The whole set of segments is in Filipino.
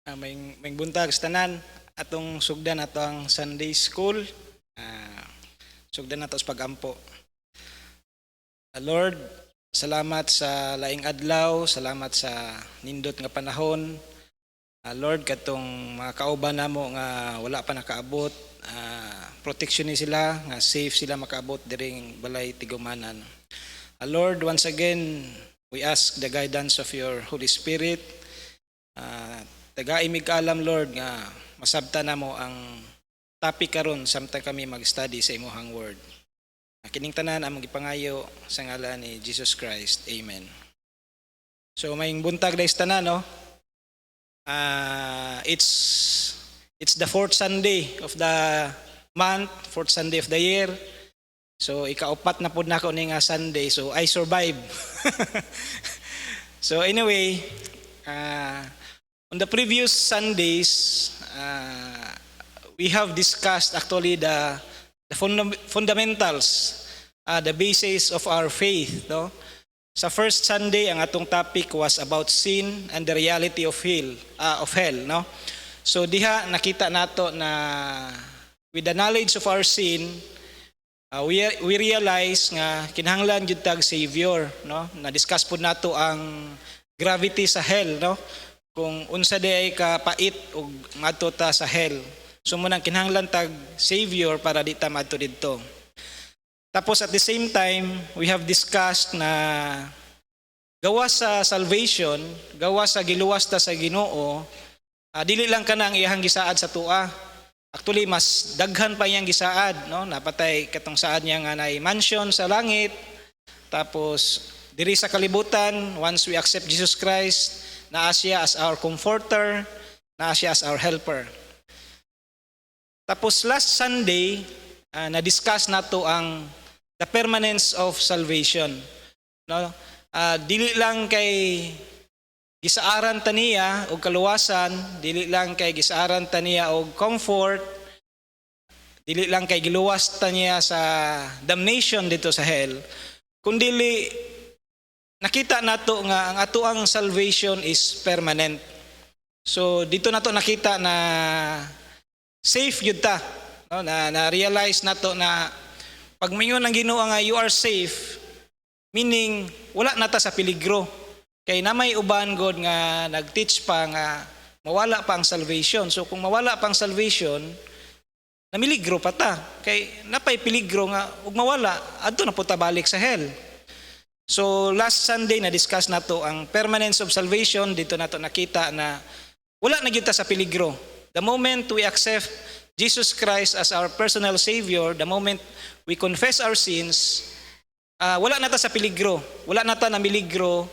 May buntag sa tanan atong sugdan ato ang Sunday School. Sugdan nato sa pagampo. Lord, salamat sa laing adlaw, salamat sa nindot nga panahon. Lord, katong mga kauban namo nga wala pa nakaabot, protection ni sila, nga safe sila makaabot diring balay tigumanan. Lord, once again, we ask the guidance of your Holy Spirit. Tagaimig alam, Lord, nga masabta na mo ang topic karon samtang kami mag-study sa imuhang word. Kining tanan ang magipangayo sa ngalan ni Jesus Christ. Amen. So may buntag dahil tanan, no? It's the fourth Sunday of the month, fourth Sunday of the year. So ikaupat na pud nako ni nga Sunday, so I survive. So anyway, on the previous Sundays, we have discussed actually the fundamentals, the basis of our faith. No? Sa first Sunday, ang atong topic was about sin and the reality of hell. No? So diha nakita nato na with the knowledge of our sin, we realize nga kinahanglan jud tag Savior. No? Na-discuss po nato ang gravity sa hell. No? Kung unsa day ka pait og madto ta sa hell. So munang kinahanglan tag Savior para di ta madto didto. Tapos at the same time, we have discussed na gawa sa salvation, gawa sa giluwas ta sa Ginoo, dili lang kana ang iyang gisaad sa tua. Actually mas daghan pa iyang gisaad, no? Napatay katong saad niya nga nay mansion sa langit. Tapos diri sa kalibutan, once we accept Jesus Christ, naa siya as our comforter, naa siya as our helper. Tapos last Sunday, na-discuss nato ang the permanence of salvation. No? Dili lang kay gisaaran ta niya og kaluwasan, dili lang kay gisaaran ta niya og comfort, dili lang kay giluwas ta niya sa damnation dito sa hell, kundi nakita nato nga ang ato ang salvation is permanent. So dito nato nakita na safe yun ta. No? Na-realize nato na pag mingon ng Ginoo nga you are safe, meaning wala na ta sa peligro. Kay namay uban god nga nag-teach pa nga mawala pa ang salvation. So kung mawala pa ang salvation, namiligro pa ta. Kay napay peligro nga ug mawala, adto na po ta balik sa hell. So last Sunday na-discuss nato ang permanence of salvation. Dito nato nakita na wala na gyud ta sa peligro. The moment we accept Jesus Christ as our personal Savior, the moment we confess our sins, wala na ta sa peligro. Wala na ta na miligro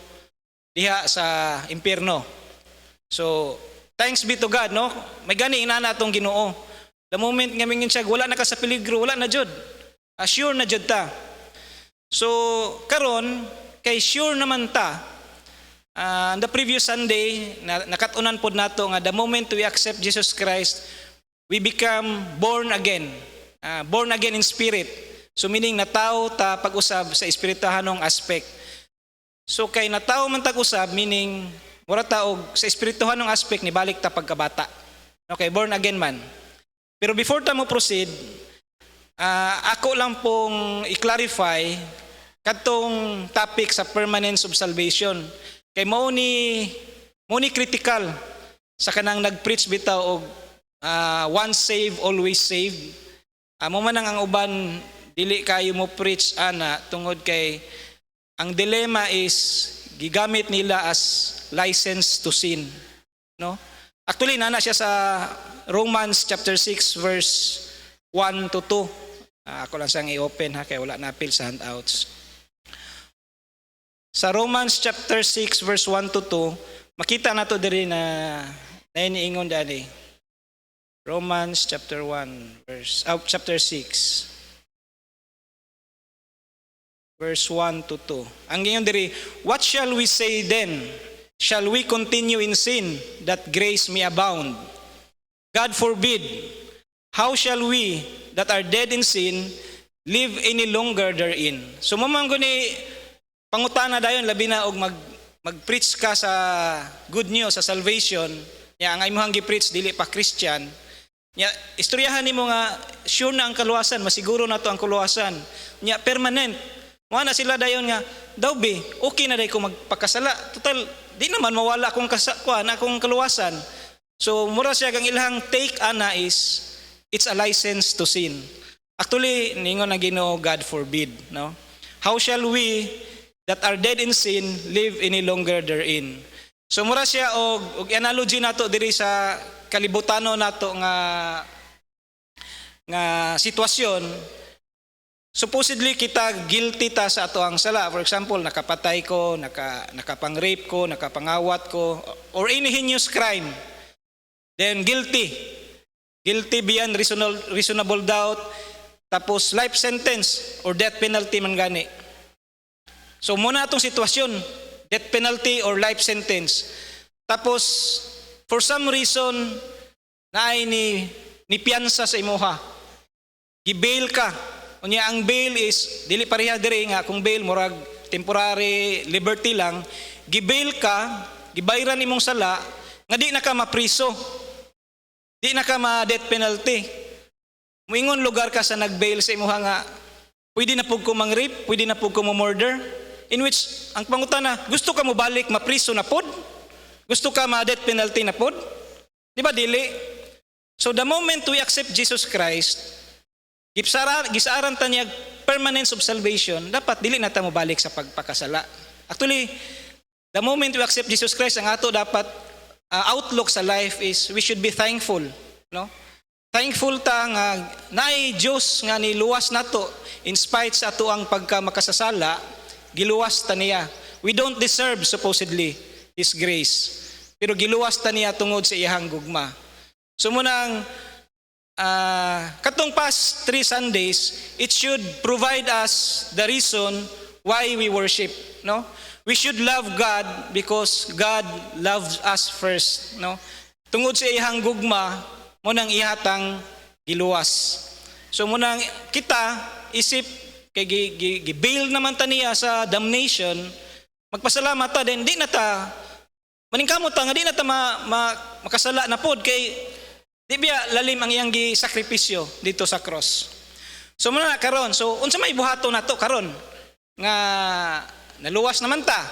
diha sa impyerno. So thanks be to God, no? May gani inana atong Ginoo. The moment nga mingin siya wala na ka sa peligro, wala na jud. Sure na jud ta. So, karon kay sure naman ta, the previous Sunday, nakatunan po nato nga the moment we accept Jesus Christ, we become born again in spirit. So meaning natawo ta pag-usab sa espirituhanong aspect. So kay natawo man tag-usab, meaning mura ta og sa espirituhanong aspect ni balik ta pagkabata. Okay, born again man. Pero before ta mo proceed, ako lang pong i-clarify katong topic sa permanence of salvation. Kay mao ni critical sa kanang nag-preach bitaw og once saved, always saved. Mo man ang uban dili kayo mo preach ana tungod kay ang dilemma is gigamit nila as license to sin. No? Actually nana siya sa Romans chapter 6 verse 1 to 2. Ako lang siyang i-open ha, kaya wala na appeal sa handouts. Sa Romans chapter 6 verse 1 to 2, makita na to diri na iniingon dali. Romans chapter 1 chapter 6 verse 1 to 2. Ang ingon diri, what shall we say then? Shall we continue in sin that grace may abound? God forbid. How shall we that are dead in sin live any longer therein? So mamanggo ni pangutana dayon labi na og mag-preach ka sa good news, sa salvation, Ya ang imong gi-preach dili pa Christian. Ya istoryahan nimo nga sure na ang kaluwasan, masiguro na to ang kaluwasan. Ya permanent. Mo na sila dayon nga daw be, okay na day ko magpakasala. Total di naman mawala akong akong kaluwasan. So mura siya kang ilahang take ana is it's a license to sin. Actually ningon na Ginoo, God forbid, no? How shall we that are dead in sin live any longer therein? So mura siya og analogy nato diri sa kalibutano nato nga sitwasyon. Supposedly kita guilty ta sa ato ang sala. For example, nakapatay ko, nakapang-rape ko, nakapangawat ko, or any heinous crime. Then guilty. Guilty beyond reasonable doubt. Tapos life sentence or death penalty man gani. So muna atong sitwasyon, death penalty or life sentence. Tapos for some reason naay ni piyansa sa imuha. Gi-bail ka. Unya ang bail is dili pareha diri nga kung bail murag temporary liberty lang. Gi-bail ka, gibayran imong sala nga di na ka mapriso. Di na ka ma-death penalty. Muingon lugar ka sa nag-bail sa imuha nga pwede na pug ko mang-rape, pwede na pug ko mo-murder. In which ang pangutana, gusto ka mo balik mapriso na pod? Gusto ka ma-death penalty na pod? Di ba dili? So the moment we accept Jesus Christ, gisaaran ta niya permanence of salvation, dapat dili na ta mo balik sa pagpakasala. Actually, the moment we accept Jesus Christ, ang ato dapat outlook sa life is we should be thankful, no? Thankful ta nga naay Dios nga niluwas nato in spite sa ato ang pagka makasasala, giluwas ta niya. We don't deserve supposedly His grace, pero giluwas ta niya tungod sa iyang gugma. So munang katong past 3 Sundays, it should provide us the reason why we worship, no? We should love God because God loves us first, no? Tungod sa iyang gugma, munang ihatang giluwas. So munang kita isip kay gi-bail naman ta niya sa damnation, magpasalamat ta din di na ta maningkamot ta nga di na ta makasala na pod kay di biya lalim ang iyang gisakripisyo dito sa cross. So muna karon, so unsa may buhato nato karon nga naluwas naman ta.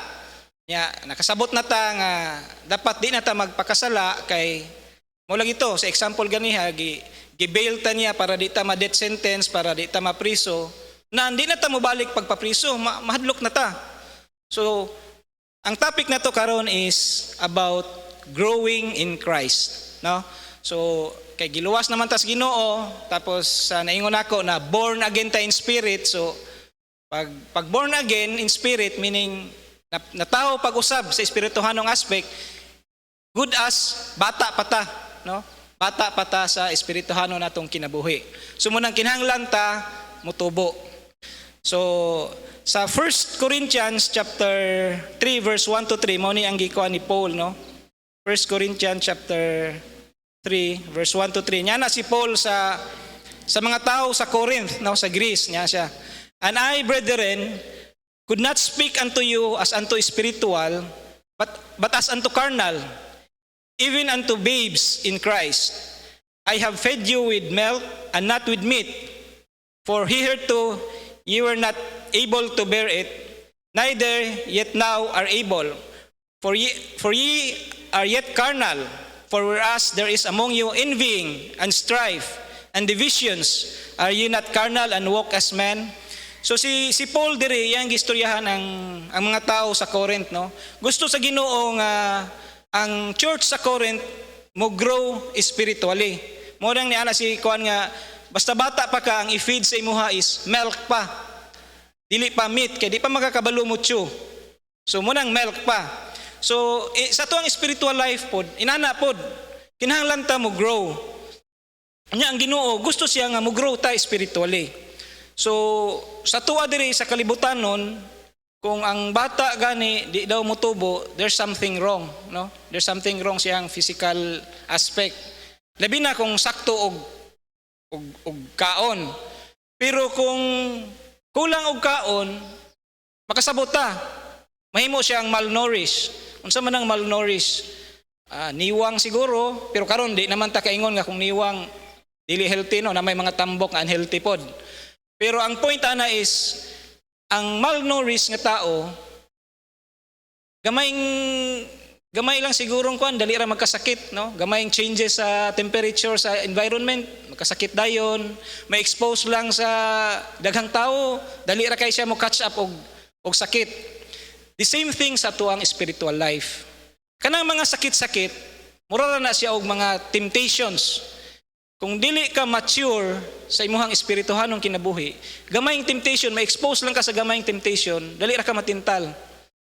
Ya nakasabot na ta nga dapat di na ta magpakasala kay mo lang ito sa example ganiha gi-bail ta niya para di ta ma-death sentence, para di ta mapriso. Na hindi na ta mo balik pagpapriso, mahadlok na ta. So ang topic na to karon is about growing in Christ, no? So kay giluwas naman tas Ginoo, tapos naingon ako na born again ta in spirit. So pag born again in spirit meaning natao pag-usab sa espirituhanong aspect, good as bata pa ta, no? Bata pa ta sa espirituhano natong kinabuhi. So munang kinahanglan ta mutubo. So sa 1 Corinthians chapter 3 verse 1 to 3 mao ni ang gikuan ni Paul, no? 1 Corinthians chapter 3 verse 1 to 3. Nya na si Paul sa mga tao sa Corinth, no, sa Greece nya siya. And I, brethren, could not speak unto you as unto spiritual, but as unto carnal, even unto babes in Christ. I have fed you with milk and not with meat, for hitherto you were not able to bear it, neither yet now are able. For ye are yet carnal, for whereas there is among you envying and strife and divisions, are ye not carnal and walk as men? So si Paul diri yang gistoryahan ang mga tao sa Corinth, no? Gusto sa Ginoo nga ang church sa Corinth mo grow spiritually. Mo nang niana si kuan nga basta bata pa ka, ang i-feed sa imuha is milk pa. Dili pa meat kay di pa makakabalo mo chew. So mo nang milk pa. So sa tuang spiritual life pod, inana pod kinahanglan ta mo grow. Nya ang Ginoo gusto siya nga mo grow ta spiritually. So sa tuwa diri sa kalibutanon, kung ang bata gani di daw motubo, there's something wrong, no? There's something wrong siyang physical aspect. Labi na kung sakto og kaon. Pero kung kulang og kaon, makasabot ta. Mahimo siyang malnourished. Unsa man ang malnourished? niwang siguro, pero karon di naman ta kaingon nga kung niwang dili healthy no, na may mga tambok nga unhealthy pod. Pero ang point ana is ang malnourished nga tao gamay lang sigurong kuan dali ra magkasakit no, gamayng changes sa temperature sa environment magkasakit dayon, may expose lang sa daghang tao dali ra kay siya mo catch up og sakit. The same thing sa tuang spiritual life. Kanang mga sakit-sakit mura ra na siya og mga temptations. Kung dili ka mature sa imuhang espirituhanong kinabuhi, gamayng temptation, may expose lang ka sa gamayng temptation, dali ra ka matintal.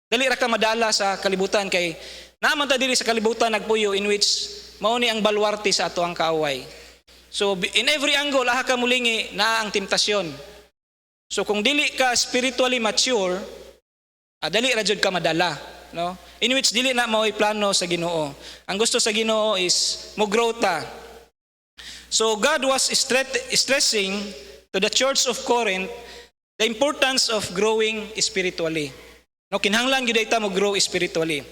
Dali ra ka madala sa kalibutan kay naman ta dili sa kalibutan nagpuyo in which mao ni ang balwarte sa ato ang kaaway. So in every angle aha ka mulingi na ang temptasyon. So kung dili ka spiritually mature, dali ra jud ka madala, no? In which dili na mao'y plano sa Ginoo. Ang gusto sa Ginoo is mo grow ta. So God was stressing to the church of Corinth the importance of growing spiritually. No, kinahanglan gyud ta mo grow spiritually.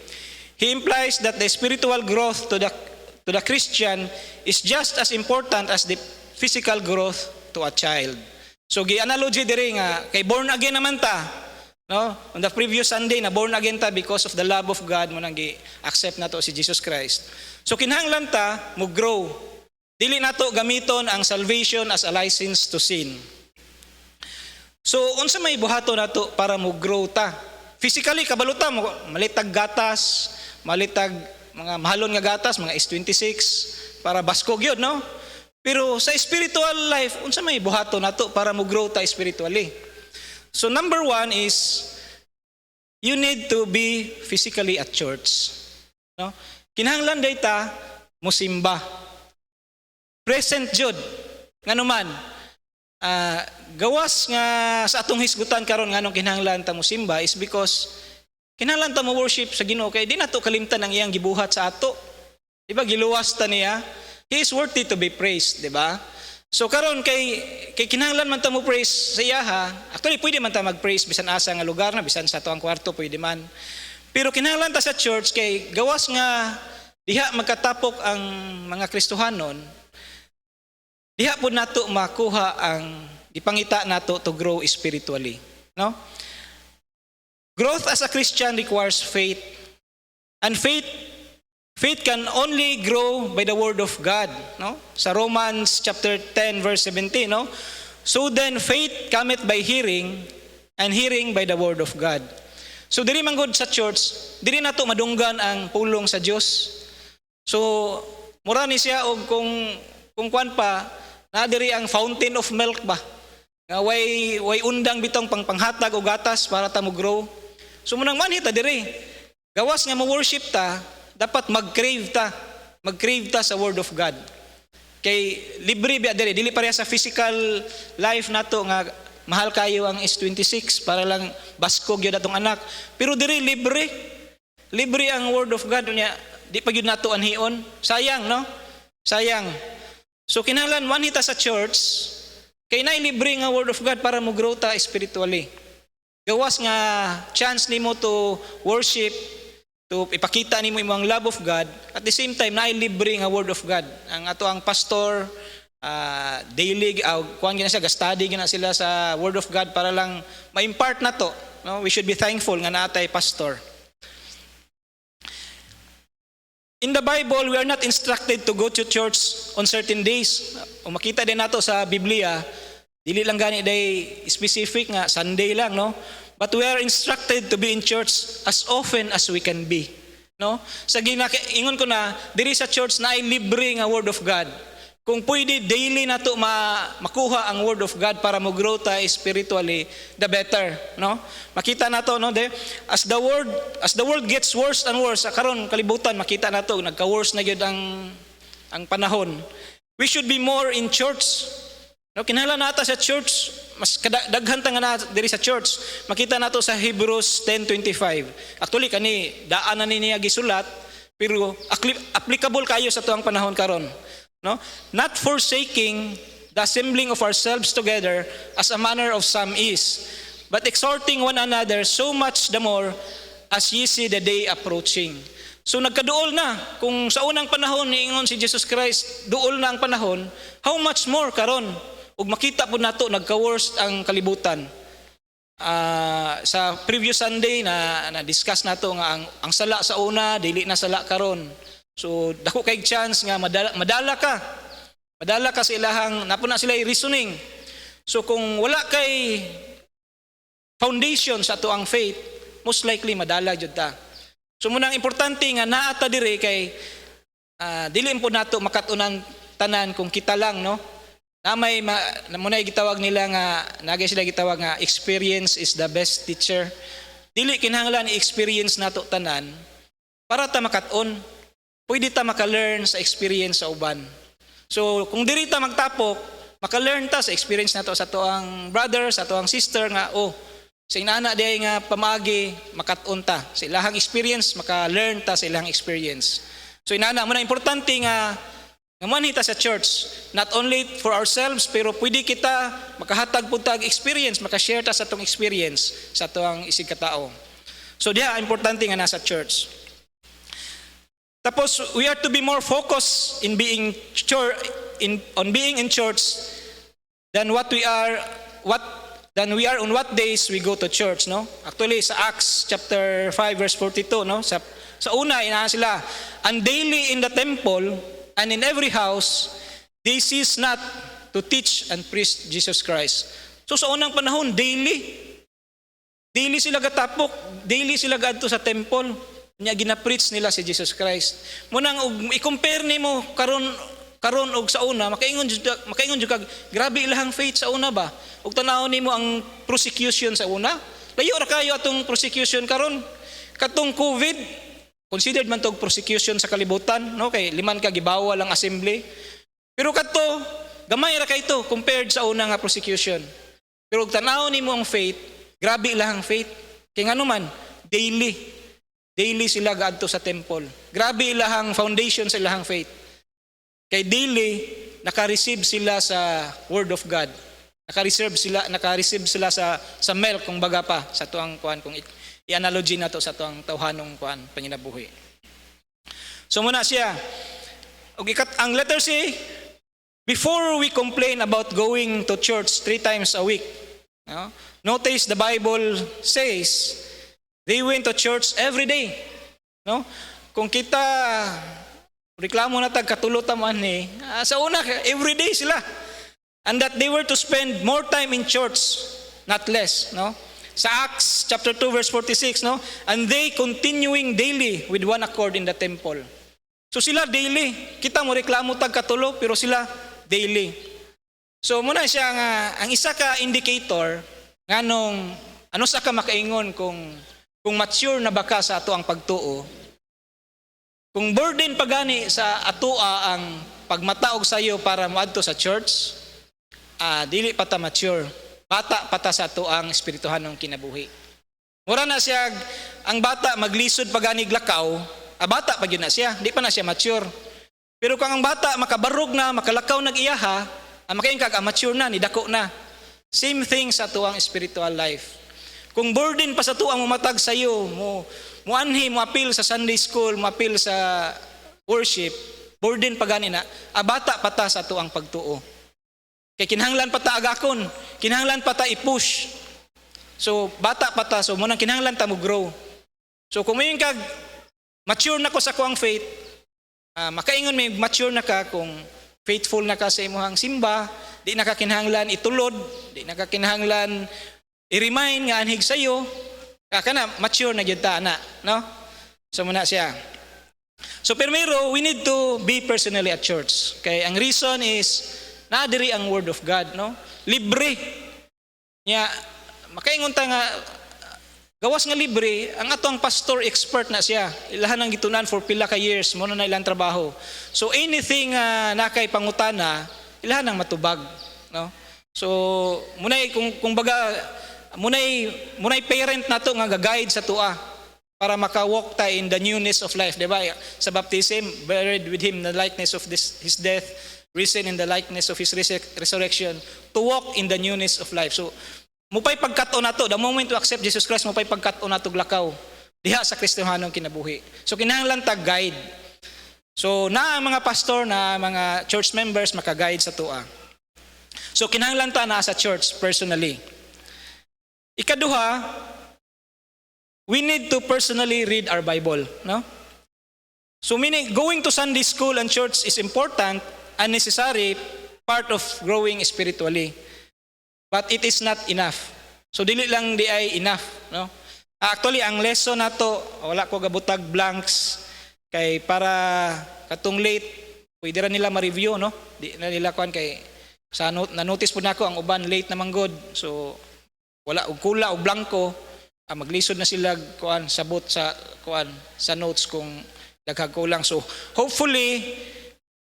He implies that the spiritual growth to the Christian is just as important as the physical growth to a child. So gi-analogy diri nga kay born again naman ta. No? On the previous Sunday na born again ta because of the love of God mo nang gi-accept nato si Jesus Christ. So kinahanglan ta mo grow. Dili nato gamiton ang salvation as a license to sin. So unsa may buhaton nato para mo grow ta? Physically kabalo ta mo malitag gatas, malitag mga mahalon nga gatas, mga S26 para baskog yun, no? Pero sa spiritual life, unsa may buhaton nato para mo grow ta spiritually? So number 1 is you need to be physically at church. No? Kinahanglan day ta mo simba. Present jud nganuman gawas nga sa atong hisgutan karon nganong kinahanglan ta mo simba is because kinahanglan ta mo worship sa Ginoo kay di nato kalimtan ang iyang gibuhat sa ato. Diba giluwas ta niya? He is worthy to be praised, di ba? So karon kay kinahanglan man ta mo praise sa iya ha. Actually pwede man ta mag-praise bisan asa nga lugar na bisan sa ato ang kwarto pwede man. Pero kinahanglan ta sa church kay gawas nga diha magkatapok ang mga Kristohanon. Diha po nato makuha ang ipangita nato to grow spiritually, no? Growth as a Christian requires faith. And faith can only grow by the word of God, no? Sa Romans chapter 10 verse 17, no? So then faith cometh by hearing, and hearing by the word of God. So diri man gud sa church, diri nato madunggan ang pulong sa Dios. So mura ni siya og kung kuan pa na diri ang fountain of milk ba nga way undang bitong panghatag og gatas para ta mo grow. So munang manhita diri gawas nga mo worship ta dapat mag-crave ta sa word of God kay libre ba diri dili pareha sa physical life nato nga mahal kayo ang S26 para lang baskog gyud atong anak, pero diri libre ang word of God nya di pa gyud nato anhion, sayang no, sayang. So kinahanglan manhita sa church kay naay libre nga word of God para mo grow ta spiritually. Gawas nga chance nimo to worship, to ipakita nimo imong love of God, at the same time naay libre nga word of God. Ang ato ang pastor daily kuan gina siya ga-study gina sila sa word of God para lang ma-impart nato, no? We should be thankful nga naatay pastor. In the Bible, we are not instructed to go to church on certain days. O makita din nato sa Biblia, dili lang gani day specific nga Sunday lang, no? But we are instructed to be in church as often as we can be, no? Sa ingon ko na diri sa church na ay libre nga word of God. Kung pwede daily nato makuha ang word of God para mo grow ta spiritually, the better, no? Makita nato no as the world gets worse and worse, karon kalibutan makita nato nagka-worse na gyud ang panahon. We should be more in church. No, kinahanglan nata sa church, mas daghan ta nga na diri sa church. Makita nato sa Hebrews 10:25. Actually kani daan na niya gisulat, pero applicable kayo sa tuang panahon karon. No? Not forsaking the assembling of ourselves together as a manner of some is, but exhorting one another so much the more as ye see the day approaching. So nagkaduol na. Kung sa unang panahon niingon si Jesus Christ, duol na ang panahon, how much more karon? Ug makita po nato nagka-worst ang kalibutan. Sa previous Sunday na discuss nato nga ang sala sa una dili na sala karon. So dako kay chance nga madala ka. Madala ka sa ilahang napo na sila reasoning. So kung wala kay foundation sa ato ang faith, most likely madala jud ta. So muna ang importante nga naata dire kay dili po nato makatunan tanan kung kita lang, no? Muna gitawag nila nga nagay sila gitawag nga experience is the best teacher. Dili kinahanglan i-experience nato tanan para ta makat-on. Pwede ta maka-learn sa experience sa uban. So kung diri ta magtapok, maka-learn ta sa experience nato sa tuang brother, sa tuang sister nga sa inana diay nga pamagi makat-on ta sa ilahang experience, maka-learn ta sa ilahang experience. So inana mo na importante nga manita sa church, not only for ourselves, pero pwede kita makahatag po tag experience, makashare ta sa tong experience sa tuang isig katao. So diha importante nga nasa church. Tapos we are to be more focused in being in church than we are on what days we go to church, no? Actually sa Acts chapter 5 verse 42, no? Sa una ina sila, and daily in the temple and in every house they cease not to teach and preach Jesus Christ. So sa unang panahon daily sila gatapok, daily sila gadto sa temple, nya gina-preach nila si Jesus Christ. Munang i-compare nimo karon og sa una, makaingon jud kag grabe ilahang faith sa una ba? Ug tan-aw nimo ang persecution sa una. Layo ra kayo atong persecution karon. Katong COVID, considered man tog persecution sa kalibutan, no? Kay liman ka gibawal ang assembly. Pero kadto, gamay ra kay to compared sa una nga persecution. Pero ug tan-aw nimo ang faith, grabe ilahang faith. Kay ngano man, daily sila gaadto sa temple. Grabe ilahang foundation sa ilahang faith. Kay daily naka-receive sila sa word of God. Naka-receive sila sa milk kung baga pa sa tuang kuan kung i-analogy nato sa tuang tawhanong kuan panginabuhi. So muna siya. Ang letter C, before we complain about going to church 3 times a week, no? Notice the Bible says they went to church every day, no? Kung kita reklamo na tag katulot man ni sa una every day sila, and that they were to spend more time in church, not less, no? Sa Acts chapter 2 verse 46, no? And they continuing daily with one accord in the temple. So sila daily, kita mo reklamo tag katulo pero sila daily. So muna siya nga ang isa ka indicator nganong ano sa ka makaingon kung mature na ba ka sa ato ang pagtuo. Kung burden pagani sa atoa ang pagmataog sayo para moadto sa church, dili pa ta mature. Bata pa ta sa ato ang espirituhanong kinabuhi. Mura na siya, ang bata maglisod pagani glakaw, bata pa gyud na siya, di pa na siya mature. Pero kung ang bata makabarog na, makalakaw nag-iyaha, makaingkag mature na, nidako na. Same thing sa ato ang spiritual life. Kung burden pa sa ato ang mumatag sayo, mo appeal sa Sunday school, mo appeal sa worship, burden pa gani na, bata pa ta sa ato ang pagtuo. Kay kinahanglan pa ta agakon, kinahanglan pa ta i-push. So bata pa ta, so munang kinahanglan ta mo grow. So kung mayon kag mature na ko sa kuang faith, makaingon may mature na ka kung faithful na ka sa imong simba, di na ka kinahanglan itulod, di na ka kinahanglan i-remind nga anhig sayo, kana mature na gyud ta na, no? So muna siya. So primero, we need to be personally at church. Kay ang reason is naadiri ang word of God, no? Libre. Nya makaingon ta nga gawas nga libre, ang ato ang pastor expert na siya. Ilahan ang gitunan for pila ka years mo na ilang trabaho. So anything nakay pangutana, ilahan ang matubag, no? So munay kung baga munay parent nato nga ga-guide sa tua para maka-walk ta in the newness of life, di ba? Sa baptism, buried with him in the likeness of his death, risen in the likeness of his resurrection, to walk in the newness of life. So mupay pagkat-on nato, the moment to accept Jesus Christ, mupay pagkat-on nato glakaw. diha sa Kristiyanong kinabuhi. So kinahanglan tag guide. So na ang mga pastor, na mga church members maka-guide sa tua. So kinahanglan ta na sa church personally. Ikaduha, we need to personally read our Bible, no? So meaning going to Sunday school and church is important and necessary part of growing spiritually. But it is not enough. So dili lang di ay enough, no? Actually ang lesson nato wala ko gabutag blanks kay para katong late pwede ra nila ma-review, no? Di na nila kuan kay sa na-notice po nako ang uban late naman god. So wala og kula og blanco, maglisod na sila kuan sabot sa kuan sa notes kung daghag kulang. So hopefully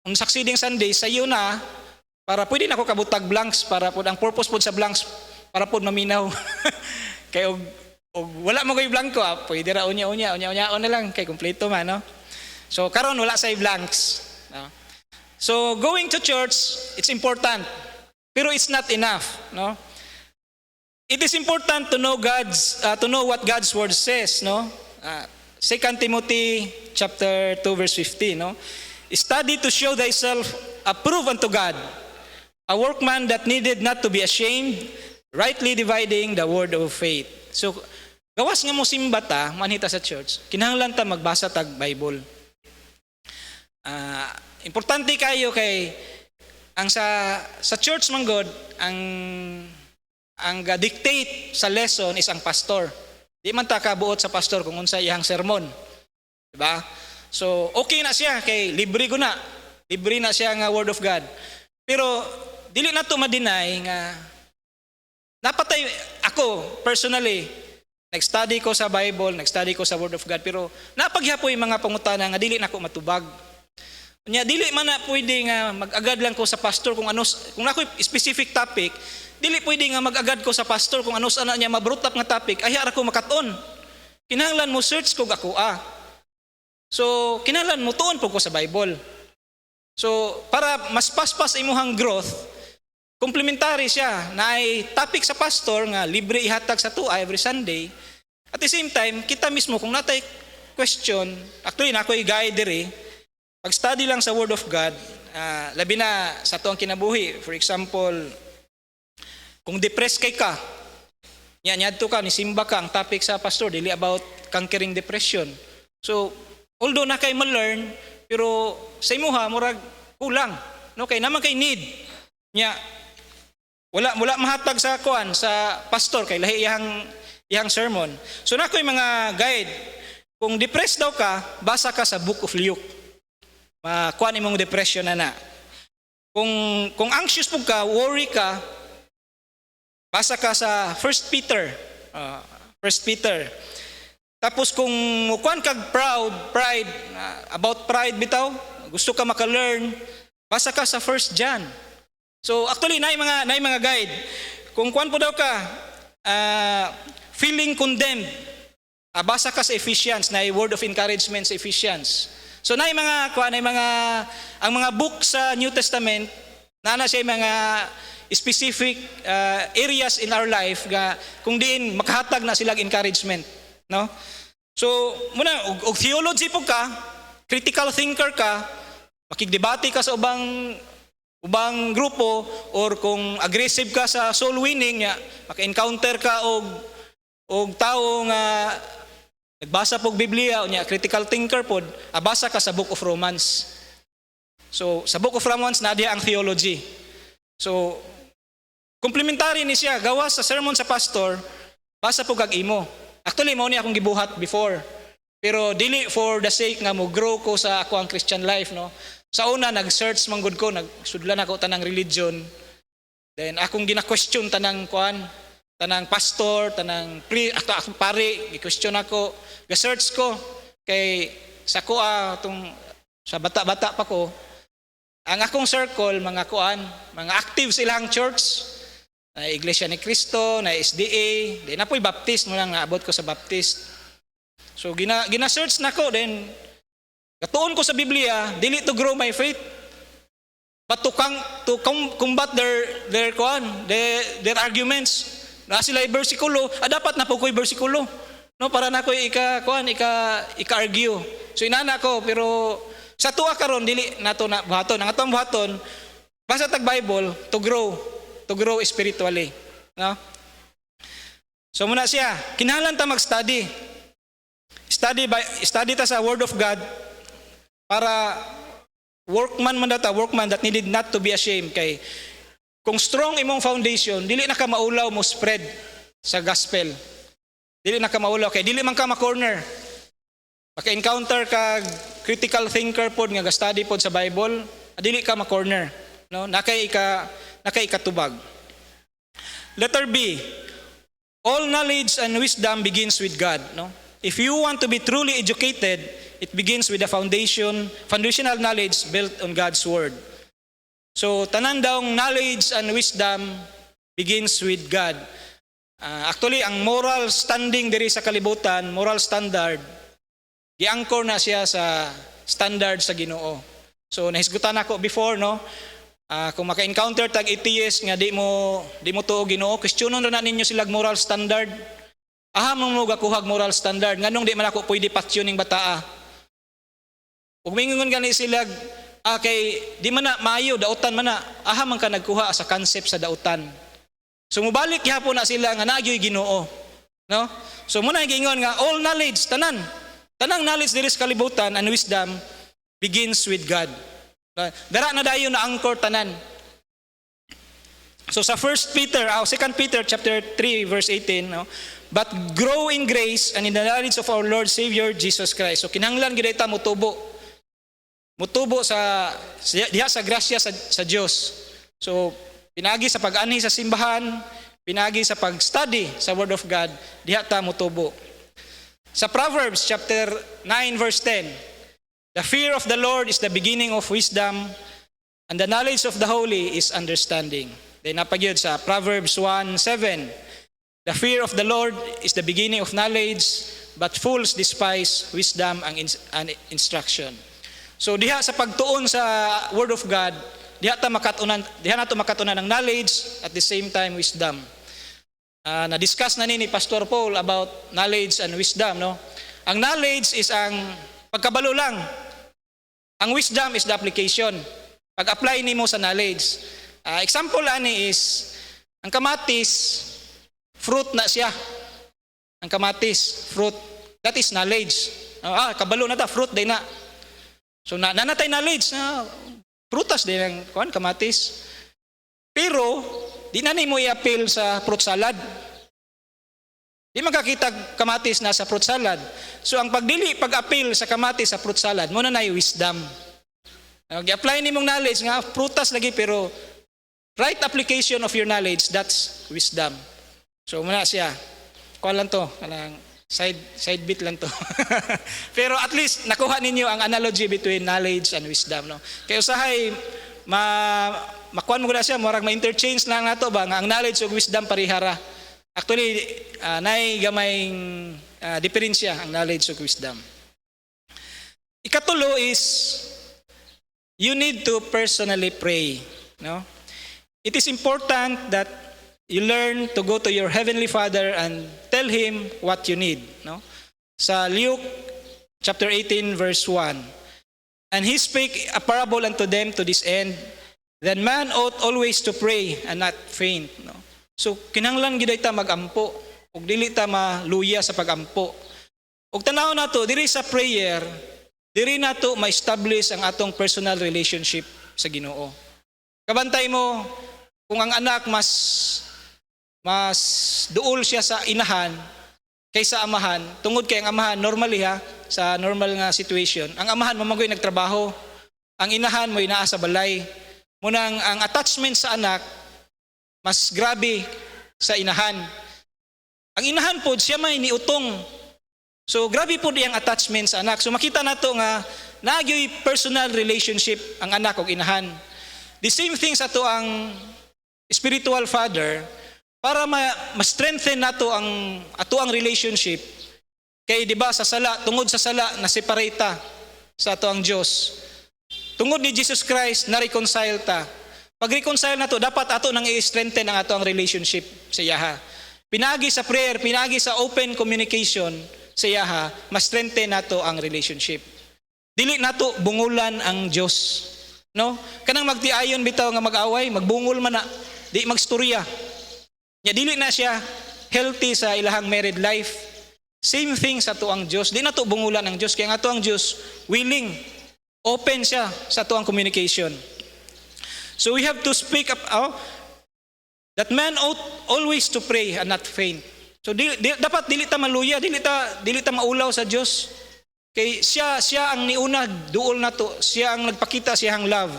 on succeeding Sunday sayo na para pwede na ako kabutag blanks para pod ang purpose pod sa blanks para pod maminaw. Kay og wala mo kay blanco pwede ra unya na lang kay kompleto man, no? So karon wala say blanks, no? So going to church it's important pero it's not enough, no? It is important to know to know what God's word says, no? 2 Timothy chapter 2 verse 15, no? Study to show thyself approved unto God, a workman that needed not to be ashamed, rightly dividing the word of faith. So gawas nga mo simba ta manhita sa church, kinahanglan ta magbasa tag Bible. Importante kayo kay ang sa church man god ang dictate sa lesson is ang pastor. Di man ta kabuot sa pastor kung unsa iyang sermon. Diba? So, okay na siya kay libre ko na. Libre na siya nga word of God. Pero dili na to ma-deny nga napatay ako personally nag-study ko sa Bible, nag-study ko sa word of God, pero napagyapoy mga pangutana nga dili nako matubag. Nya dili man na pwede nga mag-agad lang ko sa pastor kung ako specific topic. Dili pwede nga mag-agad ko sa pastor kung ano sana niya mabrutap nga topic, ay ara ko makaton. Kinahanglan mo search kog ako So kinahanglan mo tuon po ko sa Bible. So para mas paspas imuhang growth, complementary siya na ay topic sa pastor nga libre ihatag sa tua every Sunday. At the same time, kita mismo kung natay question, actually na ako'y guide diri, pag-study lang sa Word of God, labi na sa tuang kinabuhi. For example, kung depressed kay ka, nyadto ka, nisimba ka, ang topic sa pastor, dili about conquering depression. So, although na kay ma-learn, pero sa imuha, murag kulang. No? Kay naman kay need. Nya, wala mahatag sa kuan sa pastor, kay lahi iyang sermon. So, na ko'y mga guide. Kung depressed daw ka, basa ka sa Book of Luke. Kuan imong depression na. Kung anxious pug ka, worry ka, basa ka sa 1 Peter. 1 Peter. Tapos kung kuan kag pride, about pride bitaw, gusto ka maka-learn, basa ka sa 1 John. So actually naay mga guide. Kung kuan po daw ka, feeling condemned, basa ka sa Ephesians, naay word of encouragement sa Ephesians. So naay mga ang mga book sa New Testament, na siya mga specific areas in our life nga kung diin makahatag na silang encouragement, no? So muna og theology po ka, critical thinker ka, makigdebate ka sa ubang grupo, or kung aggressive ka sa soul winning nya, maka-encounter ka og tao nga nagbasa pog Biblia unya critical thinker pod, abasa ka sa Book of Romans. So sa Book of Romans na diha ang theology. So complementary ni siya, gawas sa sermon sa pastor, basa po kag imo. Actually, mo ni akong gibuhat before. Pero dili for the sake nga mo grow ko sa ako ang Christian life, no? Sa una, nag-search manggod ko, nagsudlan ako tanang religion. Then akong gina-question tanang pastor, tanang akong pare, gi-question ako, ga-search ko. Kay sa sa bata-bata pa ko, ang akong circle, mga active silang church, na Iglesia ni Cristo, na SDA, then apoy Baptist mo lang naabot ko sa Baptist. So gina-search na ko, then gatuon ko sa Biblia, dili to grow my faith, but to combat their arguments. Na sila bersikulo, dapat na po ko'y bersikulo. No, para na ko ika-argue. So inana ko, pero sa tuwa karon dili nato na buhaton. Ang atong buhaton, basa tag Bible to grow spiritually. No? So muna siya, kinahanglan ta mag-study. Study ta sa Word of God para workman that needed not to be ashamed. Kay kung strong imong foundation, dili na ka maulaw mo spread sa gospel. Dili na ka maulaw kay dili man ka ma-corner. Maka-encounter ka critical thinker pod nga ga-study pod sa Bible, dili ka ma-corner, no? Nakay ikatubag. Letter B. All knowledge and wisdom begins with God, no? If you want to be truly educated, it begins with the foundational knowledge built on God's word. So tanan daw knowledge and wisdom begins with God. Actually, ang moral standing diri sa kalibutan, moral standard, i-anchor na siya sa standard sa Ginoo. So nahisgutan ako before, no? Kung maka-encounter tag atheist nga di mo tuo Ginoo, questionon na ninyo sila moral standard. Aham mo gakuhag moral standard nganong di man ako pwede patyoning bataa. Ug mingon gani sila kay di man na maayo dautan man na, aham man ka nagkuha sa concept sa dautan. So mubalik gihapon na sila nga nagyoy Ginoo, no? So muna giingon nga all knowledge tanang knowledge diri sa kalibutan and wisdom begins with God. Dara na dayon na anchor tanan. So sa 2 Peter chapter 3 verse 18, no? But grow in grace and in the knowledge of our Lord Savior Jesus Christ. So kinahanglan gid ta mutubo sa diha sa grasya sa Dios. So pinagi sa pag-anhi sa simbahan, pinagi sa pag-study sa Word of God, diha ta mutubo. Sa Proverbs chapter 9 verse 10, the fear of the Lord is the beginning of wisdom, and the knowledge of the holy is understanding. Then napagyud sa Proverbs 1:7, the fear of the Lord is the beginning of knowledge, but fools despise wisdom and instruction. So diha sa pagtuon sa Word of God, diha nato makatunan ng knowledge at the same time wisdom. Na-discuss na ni Pastor Paul about knowledge and wisdom, no? Ang knowledge is ang pagkabalo lang. Ang wisdom is the application. Pag-apply nimo sa knowledge. Example ani is ang kamatis, fruit na siya. Ang kamatis, fruit. That is knowledge. Kabalo na ta, fruit day na. So nanatay knowledge na prutas din ang kamatis. Pero di na nimo i-appeal sa fruit salad. Di makakita kamatis na sa fruit salad. So ang pag-appeal sa kamatis sa fruit salad, mo na nay wisdom. Gi-apply nimong knowledge nga prutas lagi, pero right application of your knowledge, that's wisdom. So muna siya. Kuha lang to, side bit lang to. Pero at least nakuha ninyo ang analogy between knowledge and wisdom, no? Kaya usahay makuha mo na siya, marag ma-interchange lang nato ba nga ang knowledge ug wisdom parihara. Actually nay gamayng diferensya ang knowledge ug wisdom. Ikatulo is you need to personally pray, no? It is important that you learn to go to your heavenly Father and tell Him what you need, no? Sa Luke chapter 18 verse 1, and He spake a parable unto them to this end, that man ought always to pray and not faint, no? So kinahanglan gid ta magampo ug dili ta maluya sa pagampo. Ug tanaw nato diri sa prayer, diri nato ma-establish ang atong personal relationship sa Ginoo. Kabantay mo kung ang anak mas duol siya sa inahan kaysa amahan, tungod kay ang amahan normally sa normal nga situation, ang amahan mamagoy nagtrabaho, ang inahan mo inaa sa balay. Munang ang attachment sa anak mas grabe sa inahan. Ang inahan po siya may niutong. So grabe po diyang attachment sa anak. So makita nato nga nagyoy personal relationship ang anak ug inahan. The same thing sa to ang spiritual father, para ma-strengthen nato ang ato ang relationship. Kay di ba sa sala, tungod sa sala na separate ta sa ato ang Dios. Tungod ni Jesus Christ na reconcile ta. Pag reconcile nato, dapat ato nang i-strengthen ang ato ang relationship sa Yaha. Pinagi sa prayer, pinagi sa open communication sa iyaha, mas strengthen nato ang relationship. Dili nato bungulan ang Dios. No? Kanang magtiayon bitaw nga mag-away, magbungol man na, di magstorya. Nya dili na siya healthy sa ilahang married life. Same thing sa tuang Dios. Di nato bungulan ang Dios kaya nga tuang Dios willing, open siya sa tuang communication. So we have to speak up that man ought always to pray and not faint. So dapat dili ta maluya, dili ta maulaw sa Dios. Kay siya ang niuna duol nato, siya ang nagpakita siyang love.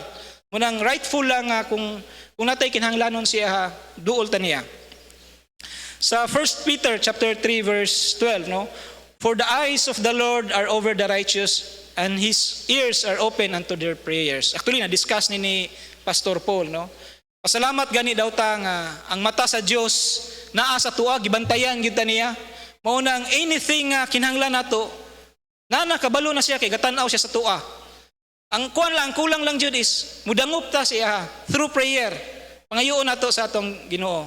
Munang rightful lang kung natay kinahanglanon siya duol ta niya. Sa 1 Peter chapter 3 verse 12, no? For the eyes of the Lord are over the righteous and his ears are open unto their prayers. Actually na-discuss ni Pastor Paul, no? Pasalamat gani daw ta nga ang mata sa Dios naa sa tuwa gibantayan gyud ta niya. Mao nang anything nga kinahanglan nato nakabalo na siya kay gatan-aw siya sa tuwa. Ang kulang lang jud is mudangop ta siya through prayer. Pangayoon nato sa atong Ginoo.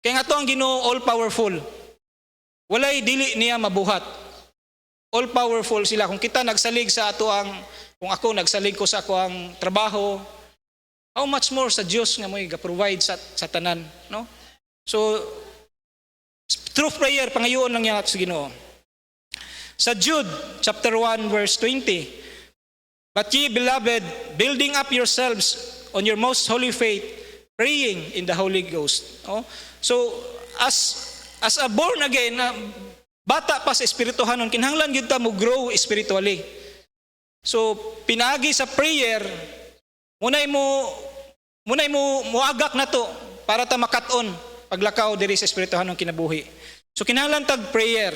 Kay nga to ang Ginoo all powerful. Walay dili niya mabuhat. All powerful sila. Kung kita nagsalig sa kung ako nagsalig ko sa ako ang trabaho, how much more sa Dios nga mo'y ga-provide sa tanan, no? So through prayer pangayoon lang niya sa Ginoo. Sa Jude chapter 1 verse 20, but ye beloved, building up yourselves on your most holy faith, praying in the Holy Ghost. Oh? So as a born again bata pa sa espirituhanon, kinahanglan gyud ta mo grow spiritually. So pinagi sa prayer, munay mo muagak na to para ta makat-on paglakaw diri sa espirituhanon kinabuhi. So kinahanglan tag prayer.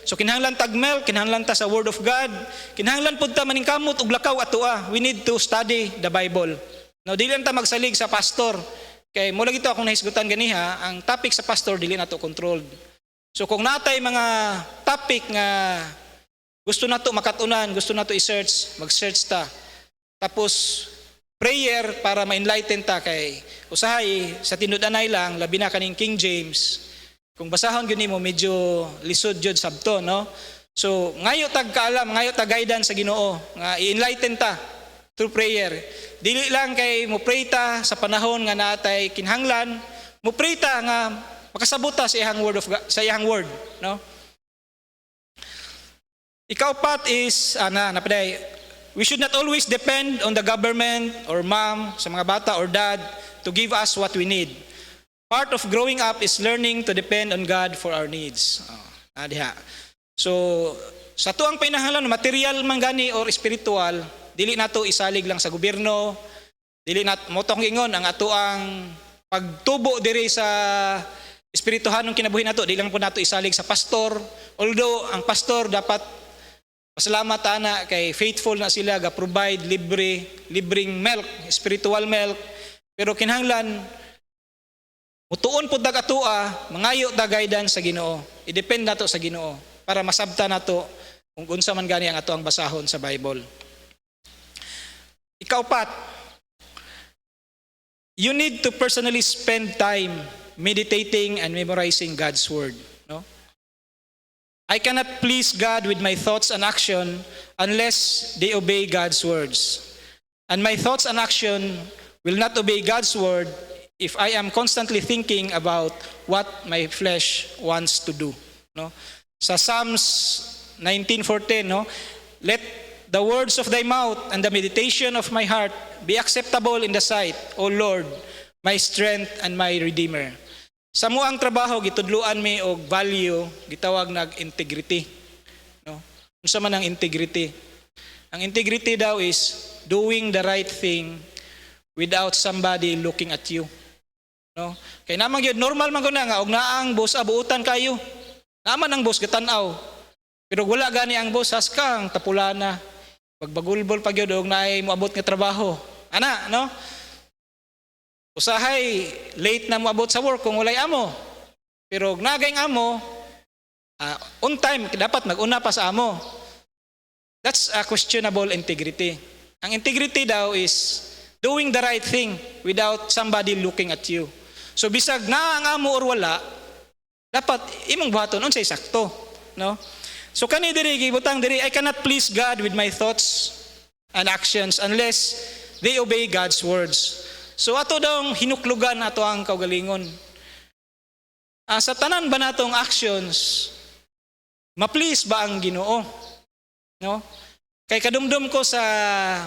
So kinahanglan tag milk, kinahanglan ta sa word of God, kinahanglan pud ta maningkamot og lakaw atoa. We need to study the Bible. No, dili ta magsalig sa pastor. Kay mo lagi to akong nahisgutan ganiha, ang topic sa pastor dili nato controlled. So kung natay mga topic nga gusto nato makatunan, gusto nato i-search, mag-search ta. Tapos prayer para ma-enlighten ta kay usahay sa tinud-anay lang labi na kaning King James. Kung basahon gyud nimo medyo lisod jud sabto, no? So ngayo tag kaalam, ngayo tag guidance sa Ginoo nga i-enlighten ta through prayer. Dili lang kay mo pray ta sa panahon nga natay kinahanglan, mo pray ta nga makasabot ta sa iyang word of God, sa iyang word, no? Ikaapat is napaday, we should not always depend on the government or mom, sa mga bata or dad to give us what we need. Part of growing up is learning to depend on God for our needs. Diha. So sa tuang pinahanglan material man gani or spiritual, dili nato isalig lang sa gobyerno, dili nat mo tong ingon ang atoang pagtubo diri sa espirituhanong kinabuhi nato, dili lang po nato isalig sa pastor. Although ang pastor dapat pasalamat ana kay faithful na sila ga provide libreng milk, spiritual milk, pero kinahanglan mutuon pud dag atoa, mangayo ta guidance sa Ginoo. I-depend nato sa Ginoo para masabta nato kung unsa man gani ang atoang basahon sa Bible. Ikaapat, you need to personally spend time meditating and memorizing God's word, no? I cannot please God with my thoughts and action unless they obey God's words. And my thoughts and action will not obey God's word if I am constantly thinking about what my flesh wants to do, no? Sa Psalms 19:14, no? Let the words of thy mouth and the meditation of my heart be acceptable in the sight, O Lord, my strength and my Redeemer. Sa muang trabaho gitudluan mi og value gitawag nag integrity, no? Unsa man ang integrity? Ang integrity daw is doing the right thing without somebody looking at you, no? Kay naman gyud normal man gud nga og naang boss abuutan kayo. Naman ang boss gatan-aw. Pero wala gani ang boss haskang tapulana. Pagbagulbol pag yun, og naay moabot nga trabaho. Ana, no? Usahay, late na moabot sa work kung walay amo. Pero nagay amo, on time, dapat mag-una pa sa amo. That's a questionable integrity. Ang integrity daw is doing the right thing without somebody looking at you. So bisag na ang amo or wala, dapat imong buhaton unsay sakto, no? So kani diri gibutang diri, I cannot please God with my thoughts and actions unless they obey God's words. So ato daw hinuklugan ato ang kaugalingon. Sa tanan ba natong actions, ma-please ba ang Ginoo? No? Kay kadumdum ko sa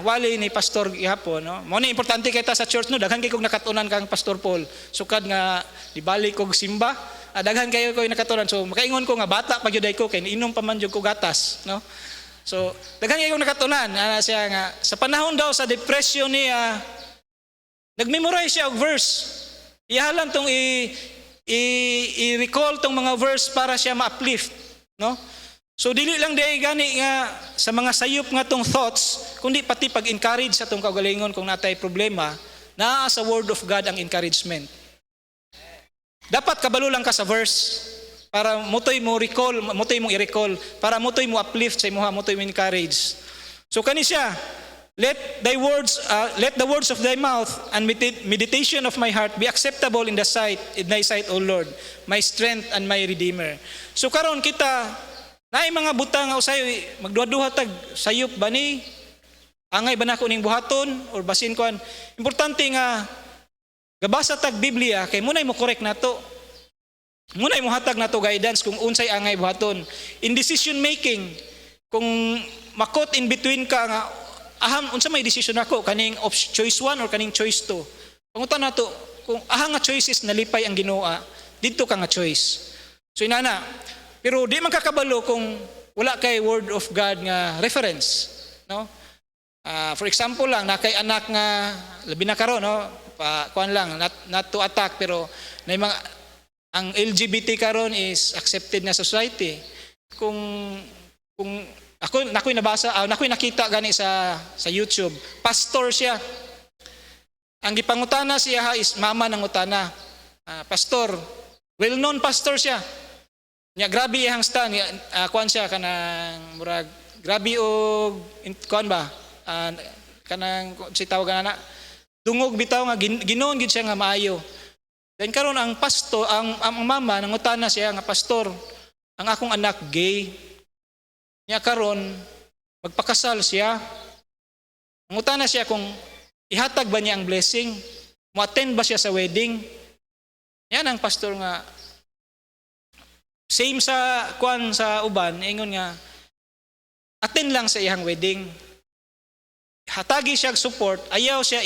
wali ni Pastor gihapon, no? Mo ni importante kay ta sa church no, daghan kay kog nakatunan kang Pastor Paul. Sukad nga dibalik kog simba, daghan kayo ko nakatunan. So makaingon ko nga bata pa gyud ko kay inom pa man jud ko gatas, no? So daghan kayo nakatunan siya nga sa panahon daw sa depression niya, nagmemorize siya og verse. Ihalan tong i-recall tong mga verse para siya ma-uplift, no? So dili lang di gani nga sa mga sayop nga tong thoughts, kundi pati pag-encourage sa tong kaugalingon kung natay problema, naa sa word of God ang encouragement. Dapat kabalo lang ka sa verse para mutoy mo recall, mutoy mo i-recall, para mutoy mo uplift sa imuha, mutoy mo encourage. So kani siya, let the words of thy mouth and meditation of my heart be acceptable in thy sight, O Lord, my strength and my redeemer. So karon kita naay mga butang nga usay magduha-duha tag sayop ba ni angay ba nako ning buhaton or basin kuan. Importante nga gabasa tag Biblia kay munay mo correct nato. Munay mo hatag nato guidance kung unsay angay buhaton. In decision making, kung makot in between ka nga unsa may decision ako kaning choice 1 or kaning choice 2. Pangutan nato kung nga choices nalipay ang Ginoo, didto ka nga choice. So inana, pero di man kakabalo kung wala kay word of God nga reference, no? For example lang, nakay anak nga labi na karon, no? Kuan lang, not to attack, pero na mga ang LGBT karon is accepted na society. Kung nakoy nabasa, nakoy nakita gani sa YouTube, pastor siya. Ang gipangutana siya is mama nang utana. Pastor, well-known pastor siya. Nya grabe iyang stand, kuan siya kanang murag grabe og kuan ba? Kanang si tawag na dungog bitaw nga ginoon gid siya nga maayo. Then karon ang pastor, ang mama nangutana siya nga pastor, ang akong anak gay. Nya karon magpakasal siya. Nangutana siya kung ihatag ba niya ang blessing, mo-attend ba siya sa wedding. Yan ang pastor nga same sa kuan sa uban, ingon nga attend lang sa iyang wedding. Hatagi siya support, ayaw siya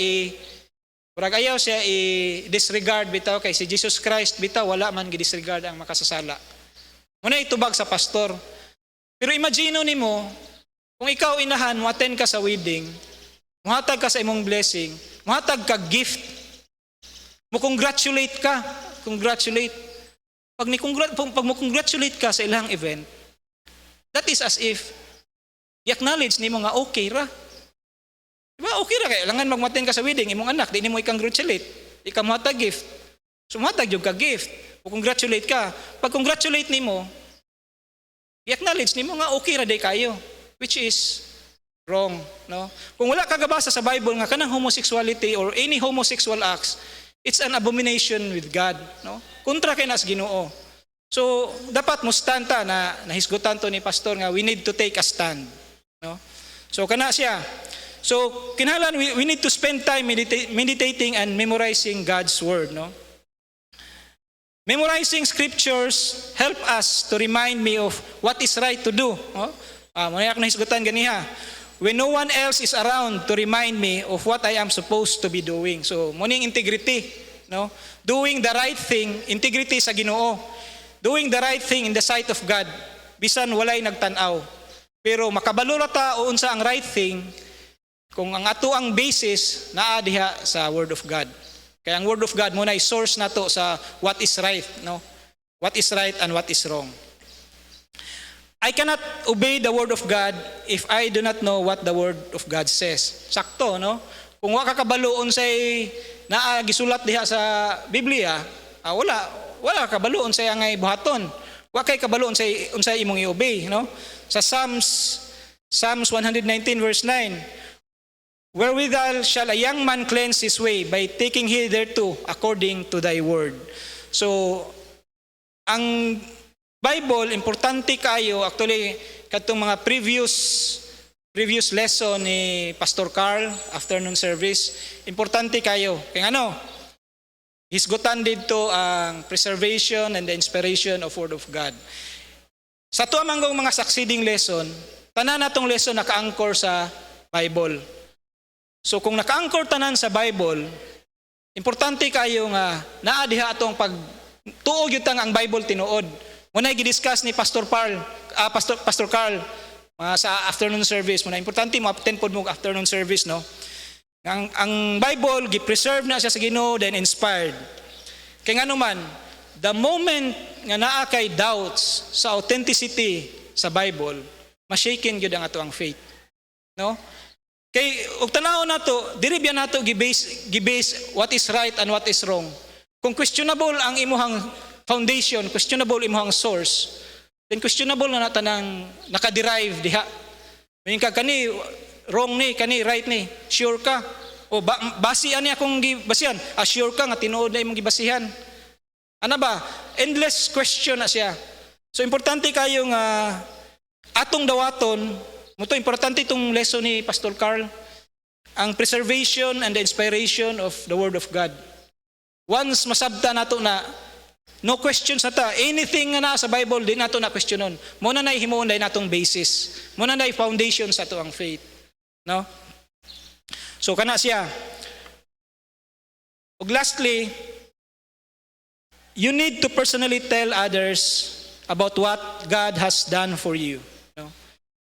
disregard bitaw kay si Jesus Christ bitaw wala man gi-disregard ang makasasala. Muna itubag sa pastor. Pero imagine nimo kung ikaw inahan mo attend ka sa wedding, muhatag ka sa imong blessing, muhatag ka gift. Mo congratulate ka, congratulate. Pag mo congratulate ka sa ilang event, that is as if i-acknowledge nimo nga okay ra. Diba okay ra kay langan magmaten ka sa wedding imong anak, di nimo i-congratulate, ikaw mohatag gift. So mohatag jud ka gift, o congratulate ka. Pag congratulate nimo, i-acknowledge nimo nga okay ra day kayo, which is wrong, no? Kung wala ka gabasa sa Bible nga kanang homosexuality or any homosexual acts, it's an abomination with God, no? Kontra kay nas Ginoo. So dapat mo stand ta na nahisgutan to ni pastor nga we need to take a stand, no? So kana siya. So kinahanglan we need to spend time meditating and memorizing God's word, no? Memorizing scriptures help us to remind me of what is right to do, no? Mo na nahisgutan ganiha. When no one else is around to remind me of what I am supposed to be doing. So mo ning integrity, no? Doing the right thing, integrity sa Ginoo. Doing the right thing in the sight of God, bisan walay nagtan-aw. Pero makabalo ra ta o unsa ang right thing kung ang ato ang basis naa diha sa word of God. Kaya ang word of God muna ay source nato sa what is right, no? What is right and what is wrong. I cannot obey the word of God if I do not know what the word of God says. Sakto, no? Kung wa ka kabalo unsay naa gisulat diha sa Biblia, wala kabalo unsay angay buhaton. Wa kay kabalo unsay imong i-obey, no? Sa Psalms 119 verse 9, wherewithal shall a young man cleanse his way by taking heed thereto according to thy word. So ang Bible importante kayo actually katong mga previous lesson ni Pastor Carl afternoon service, importante kayo kay ano hisgutan dito ang preservation and the inspiration of Word of God. Sa tuwa manggong mga succeeding lesson, tanan natong lesson naka-anchor sa Bible. So kung naka-anchor tanan sa Bible, importante kayo nga naa diha atong pag tuog gyud ang Bible tinuod. Muna i-discuss ni Pastor Carl sa afternoon service. Muna importante mo attend pod mo afternoon service, no? Ang Bible gi-preserve na siya sa Ginoo then inspired. Kay ngano man, the moment nga naa kay doubts sa authenticity sa Bible, ma-shaken gyud ang ato ang faith. No? Kay og tanaw nato, diri biya nato gi-base what is right and what is wrong. Kung questionable ang imuhang foundation, questionable imuhang source, then questionable na tanang nakaderive diha. Meaning ka kani wrong ni, kani right ni, sure ka? O basihan niya akong gibasihan? Sure ka nga tinuod na imong gibasihan? Ano ba? Endless question na siya. So importante kayo nga atong dawaton, muto importante itong lesson ni Pastor Carl, ang preservation and the inspiration of the Word of God. Once masabta nato na no questions na ta, anything nga na sa Bible, di nato na questionon. Muna na himuon dahil natong basis. Muna na foundation sa to ang faith. No? So kana siya. Ug lastly, you need to personally tell others about what God has done for you. No?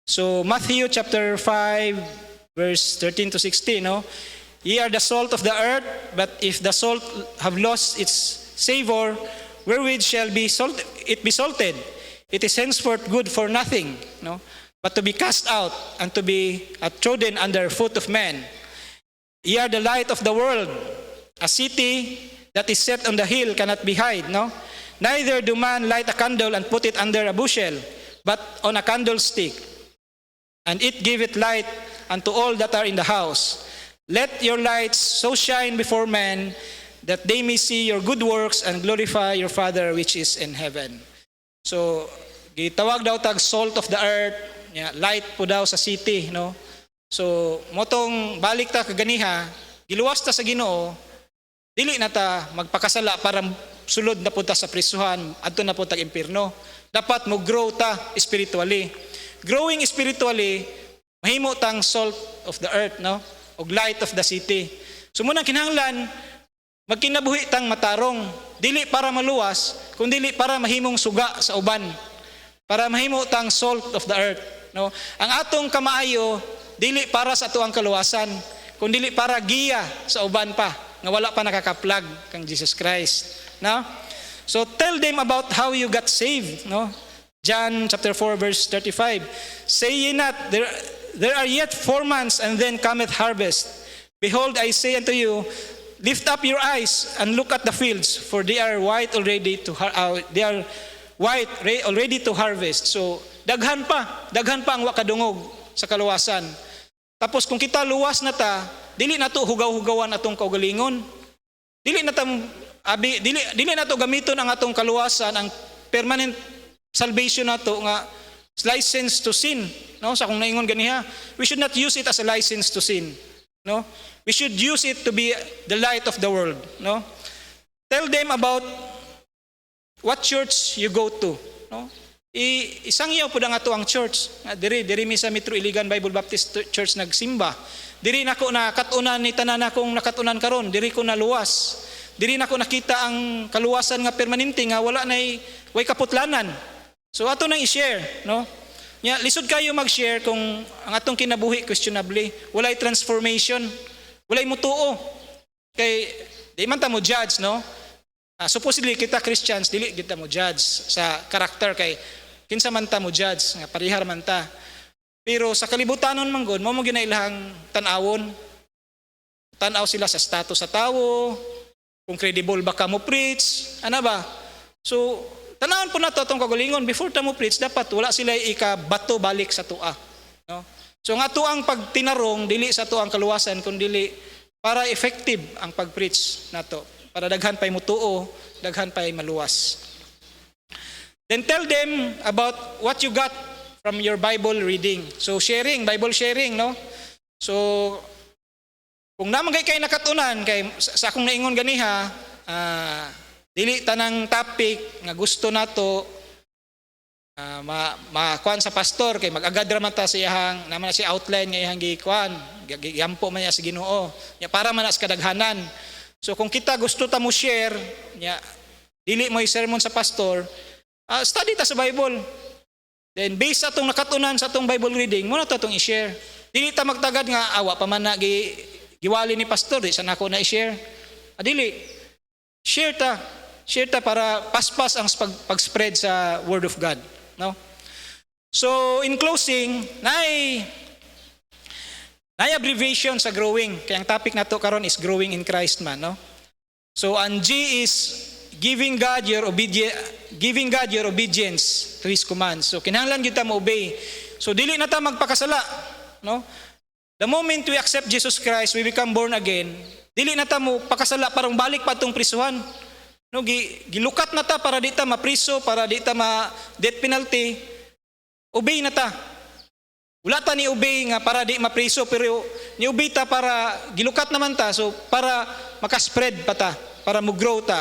So Matthew chapter 5 verse 13 to 16, no? Ye are the salt of the earth, but if the salt have lost its savor, wherewith shall it be salted? It is henceforth good for nothing, no? But to be cast out and to be trodden under foot of men. Ye are the light of the world. A city that is set on the hill cannot be hid, no? Neither do man light a candle and put it under a bushel, but on a candlestick, and it giveth light unto all that are in the house. Let your lights so shine before men that they may see your good works and glorify your Father which is in heaven. So, gitawag daw tag salt of the earth, light po daw sa city, no? So, motong balik ta kaganiha, giluwas ta sa Ginoo, dili na ta magpakasala para sulod na punta sa prisuhan, adto na punta sa impierno. Dapat mo grow ta spiritually. Growing spiritually, mahimo tang salt of the earth, no? O light of the city. So muna kinahanglan magkinabuhi tang matarong, dili para maluwas, kundi dili para mahimong suga sa uban. Para mahimo tang salt of the earth, no? Ang atong kamaayo dili para sa ato ang kaluwasan, kundi dili para giya sa uban pa nga wala pa nakakaplag kang Jesus Christ, no? So tell them about how you got saved, no? John chapter 4 verse 35. Say ye not, there are yet 4 months and then cometh harvest. Behold, I say unto you, lift up your eyes and look at the fields, for they are white already to harvest. So daghan pa ang wakadungog sa kaluwasan. Tapos kung kita luwas na ta, dili na to hugaw-hugawan atong kaugalingon. Dili na to gamiton ang atong kaluwasan, ang permanent salvation nato nga license to sin, no? Sa kung naingon ganiha, we should not use it as a license to sin, no? We should use it to be the light of the world, no? Tell them about what church you go to, no? Isangyaw po ang ato ang church. Diri mi sa Metro Iligan Bible Baptist Church nagsimba. Diri nako nakatunan ni tanan akong nakatunan karon, diri ko naluwas. Diri nako nakita ang kaluwasan nga permanente nga wala nay way kaputlanan. So ato nang i-share, no? Nya lisod kayo mag-share kung ang atong kinabuhi questionably, walay transformation, walay mutuo. Kay di man ta mo judge, no? Supposedly kita Christians dili kita mo judge sa karakter kay kinsa man ta mo judge nga parihar man ta. Pero sa kalibutanon man gud mo ginailahang tan-awon. Tan-aw sila sa status sa tawo, kung credible ba ka mo preach, ana ba? So tanawon po nato atong kagalingon before ta mo preach dapat wala sila ikabato balik sa tua, no? So nga tuang pagtinarong dili sa tuang kaluwasan kundi dili para effective ang pag-preach nato, para daghan pay mutuo, daghan pay maluwas. Then tell them about what you got from your Bible reading. So sharing, Bible sharing, no? So kung naman kay nakatunan kay sa akong naingon ganiha, dili tanang topic nga gusto nato makuan sa pastor kay mag-agad ra man ta sa iyang naman na si outline nga iyang gikuan, giampo man niya sa Ginoo. Nya para man sa kadaghanan. So kung kita gusto ta mo share, nya dili mo sermon sa pastor, study ta sa Bible. Then based sa atong nakatunan sa atong Bible reading, mo na to atong i-share. Dili ta magtagad nga awa pa man na giwali ni pastor, di sa nako na i-share. Dili. Share ta para paspas ang pag-spread sa word of God, no? So in closing, nay abbreviation sa growing. Kaya ang topic nato karon is growing in Christ man, no? So ang G is giving God your obedience to His commands. So kinahanglan gyud ta mo obey. So dili na ta magpakasala, no? The moment we accept Jesus Christ, we become born again. Dili na ta mo pakasala parang balik pa tong prisuhan. No, gilukat na ta para di ta mapriso, para di ta ma death penalty. Obey na ta. Wala ta ni obey nga para di mapriso, pero ni obey ta para gilukat naman ta, so para makaspread pa ta, para mo grow ta.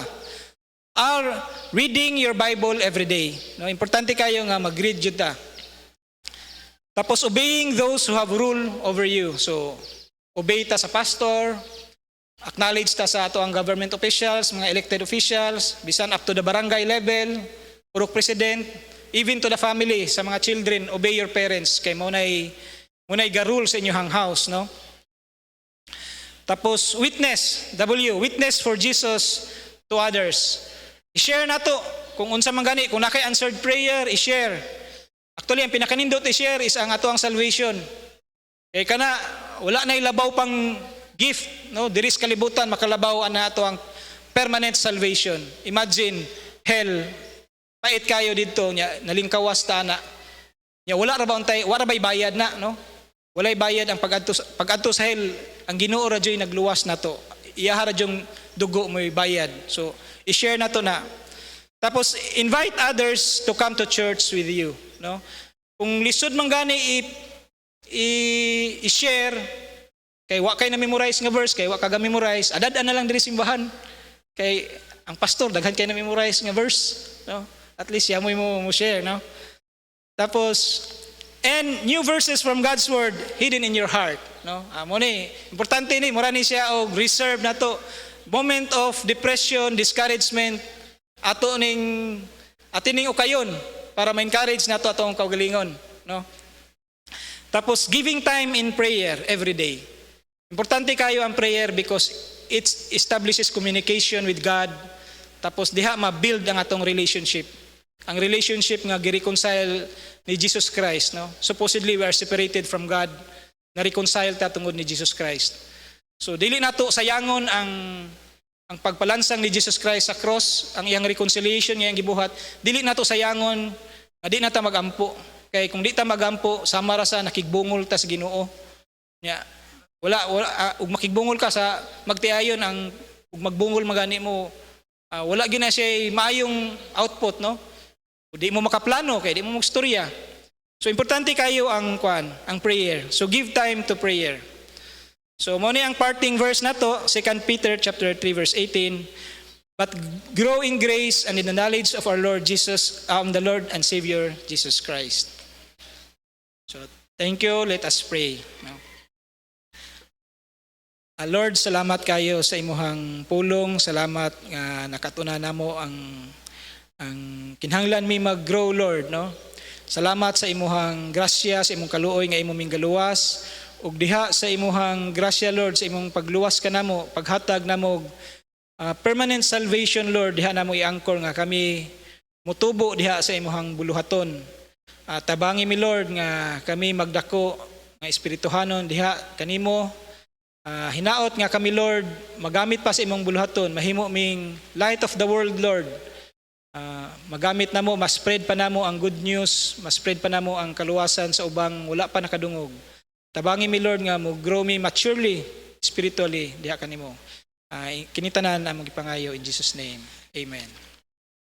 Are reading your Bible every day. No, importante kayo nga mag-read jud ta. Tapos obeying those who have rule over you. So obey ta sa pastor, acknowledge ta sa ato ang government officials, mga elected officials, bisan up to the barangay level, purok president, even to the family, sa mga children, obey your parents kay mo nay garul sa inyong house, no? Tapos witness, witness for Jesus to others. I-share na to. Kung unsa man gani, kung nakay answered prayer, i-share. Actually, ang pinakanindot i-share is ang ato ang salvation. Kaya kana, wala na ilabaw pang gift, no? Diris kalibutan, makalabaw na ato ang permanent salvation. Imagine, hell, pait kayo dito, nalingkawas ta na. Wala ra ba'y bayad na, no? Walay bayad ang pag-adto sa hell, ang Ginoo ra joy nagluwas na to. Iyaha ra jong dugo mo'y bayad. So, i-share na to na. Tapos, invite others to come to church with you, no? Kung lisod man gani i-share, kay wa kay na-memorize nga verse, kay wa ka ga-memorize, adad-an na lang diri simbahan. Kay ang pastor daghan kay na-memorize nga verse, no? At least yamoy mo share, no? Tapos and new verses from God's word hidden in your heart, no? Amo ni importante ni mura ni siya og reserve nato moment of depression, discouragement atining okayon para ma-encourage nato atong kaugalingon, no? Tapos giving time in prayer every day. Importante kayo ang prayer because it establishes communication with God. Tapos diha ma-build ang atong relationship. Ang relationship nga gi-reconcile ni Jesus Christ, no? Supposedly we are separated from God, na reconcile ta tungod ni Jesus Christ. So dili nato sayangon ang pagpalansang ni Jesus Christ sa cross, ang iyang reconciliation nga iyang gibuhat. Dili nato sayangon, di na ta magampo. Kay kung di ta magampo, sama ra sa nakigbungol ta sa Ginoo. Nya wala ug makigbungol ka sa magtiayon ang ug magbungol magani mo, wala gyud na siya maayong output, no? Di mo makaplano kay di mo magstorya. So importante kayo ang prayer. So give time to prayer. So mo ni ang parting verse nato, 2 Peter chapter 3 verse 18. But grow in grace and in the knowledge of our Lord Jesus, the Lord and Savior Jesus Christ. So thank you, let us pray. Lord, salamat kayo sa imuhang pulong. Salamat nga nakatuna namo ang kinahanglan mi mag-grow, Lord, no? Salamat sa imuhang grasya, sa imong kaluoy nga imong minggaluwas, ug diha sa imuhang grasya, Lord, sa imong pagluwas ka namo, paghatag namo permanent salvation, Lord, diha namo i-anchor nga kami mutubo diha sa imuhang buluhaton. Tabangi mi, Lord, nga kami magdako nga espirituhanon diha kanimo. Hinaot nga kami, Lord, magamit pa sa imong buluhaton, mahimo ming light of the world, Lord. Magamit namo, mas-spread pa namo ang good news, mas-spread pa namo ang kaluwasan sa ubang wala pa nakadungog. Tabangi mi, Lord, nga mo grow me maturely, spiritually, diha kanimo. Kinitanan among gipangayo in Jesus' name. Amen.